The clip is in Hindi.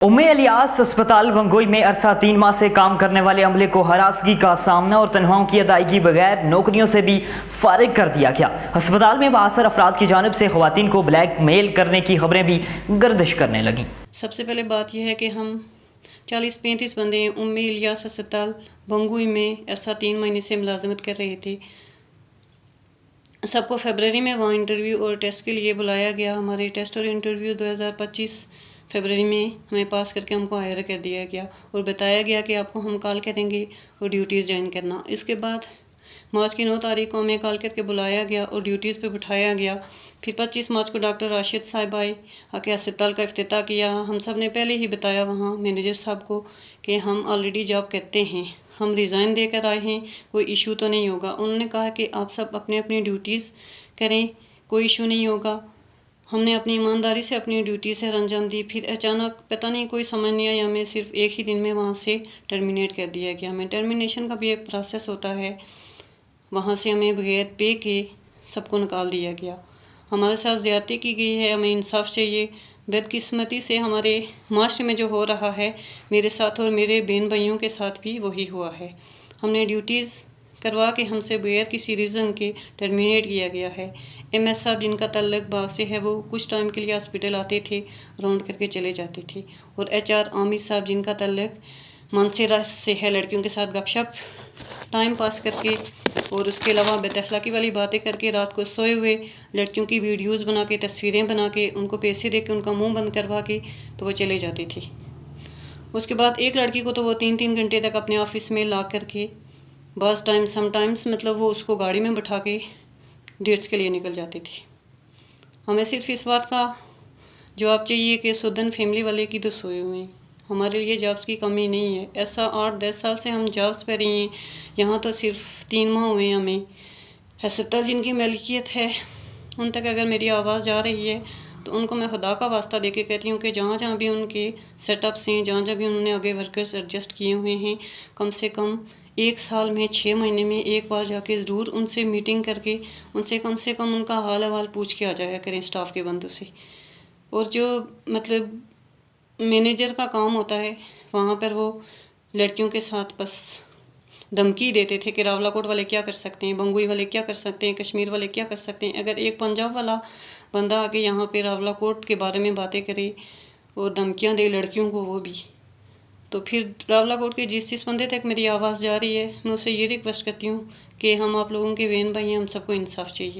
उम्मे इलियास अस्पताल बंगोई में अरसा 3 माह से काम करने वाले अमले को हरासगी का सामना और तनख्वाहों की अदायगी बगैर नौकरियों से भी फारिग कर दिया गया। अस्पताल में बासर अफराद की जानिब से खवातीन को ब्लैकमेल करने की खबरें भी गर्दिश करने लगीं। सबसे पहले बात यह है कि हम 40-35 बंदे उम्मे इलियास अस्पताल बंगोई में अरसा 3 महीने से मुलाजमत कर रहे थे। सबको फरवरी में वहाँ इंटरव्यू और टेस्ट के लिए बुलाया गया। हमारे टेस्ट और इंटरव्यू 2025 फरवरी में हमें पास करके हमको हायर कर दिया गया और बताया गया कि आपको हम कॉल करेंगे और ड्यूटीज़ ज्वाइन करना। इसके बाद मार्च की 9 तारीख को हमें कॉल करके बुलाया गया और ड्यूटीज़ पे बिठाया गया। फिर 25 मार्च को डॉक्टर राशिद साहब आए, आके अस्पताल का इफ्तिताह किया। हम सब ने पहले ही बताया वहाँ मैनेजर साहब को कि हम ऑलरेडी जॉब करते हैं, हम रिज़ाइन देकर आए हैं, कोई इशू तो नहीं होगा। उन्होंने कहा कि आप सब अपनी अपनी ड्यूटीज़ करें, कोई इशू नहीं होगा। हमने अपनी ईमानदारी से अपनी ड्यूटी से अंजाम दी। फिर अचानक पता नहीं कोई समझ नहीं आया, हमें सिर्फ एक ही दिन में वहाँ से टर्मिनेट कर दिया गया। हमें टर्मिनेशन का भी एक प्रोसेस होता है, वहाँ से हमें बगैर पे के सबको निकाल दिया गया। हमारे साथ ज़्यादती की गई है, हमें इंसाफ चाहिए। बदकिस्मती से हमारे माशरे में जो हो रहा है, मेरे साथ और मेरे बहन भाइयों के साथ भी वही हुआ है। हमने ड्यूटीज़ करवा के हमसे बगैर किसी रीज़न के टर्मिनेट किया गया है। MS साहब जिनका तल्लक बाग से है, वो कुछ टाइम के लिए हॉस्पिटल आते थे, राउंड करके चले जाते थे। और HR आमिर साहब जिनका तल्लक मानसेरा से है, लड़कियों के साथ गपशप टाइम पास करके और उसके अलावा बेदखलाकी वाली बातें करके रात को सोए हुए लड़कियों की वीडियोज़ बना के, तस्वीरें बना के, उनको पैसे दे के उनका मुँह बंद करवा के तो वो चले जाती थी। उसके बाद एक लड़की को तो वो 3-3 घंटे तक अपने ऑफिस में ला करके बस टाइम समटाइम्स मतलब वो उसको गाड़ी में बिठा के डेट्स के लिए निकल जाती थी। हमें सिर्फ इस बात का जवाब चाहिए कि सुदन फैमिली वाले की तो सोए हुए हैं, हमारे लिए जॉब्स की कमी नहीं है। ऐसा 8-10 साल से हम जॉब्स पे रही हैं, यहाँ तो सिर्फ 3 माह हुए हैं हमें। अस्पताल जिनकी मलकियत है उन तक अगर मेरी आवाज़ जा रही है तो उनको मैं खुदा का वास्ता दे के कहती हूँ कि जहाँ जहाँ भी उनके सेटअप्स हैं, जहाँ जहाँ भी उन्होंने आगे वर्कर्स एडजस्ट किए हुए हैं, कम से कम 1 साल में 6 महीने में एक बार जाके ज़रूर उनसे मीटिंग करके उनसे कम से कम उनका हाल अहवाल पूछ के आ जाया करें स्टाफ के बंदों से। और जो मतलब मैनेजर का काम होता है, वहाँ पर वो लड़कियों के साथ बस धमकी देते थे कि रावलाकोट वाले क्या कर सकते हैं, बंगोई वाले क्या कर सकते हैं, कश्मीर वाले क्या कर सकते हैं। अगर एक पंजाब वाला बंदा आके यहाँ पे रावलाकोट के बारे में बातें करे और धमकियाँ दे लड़कियों को, वो भी तो फिर रावलाकोट के जिस बंदे तक मेरी आवाज़ जा रही है, मैं उससे ये रिक्वेस्ट करती हूँ कि हम आप लोगों के बहन भाई हैं, हम सबको इंसाफ चाहिए।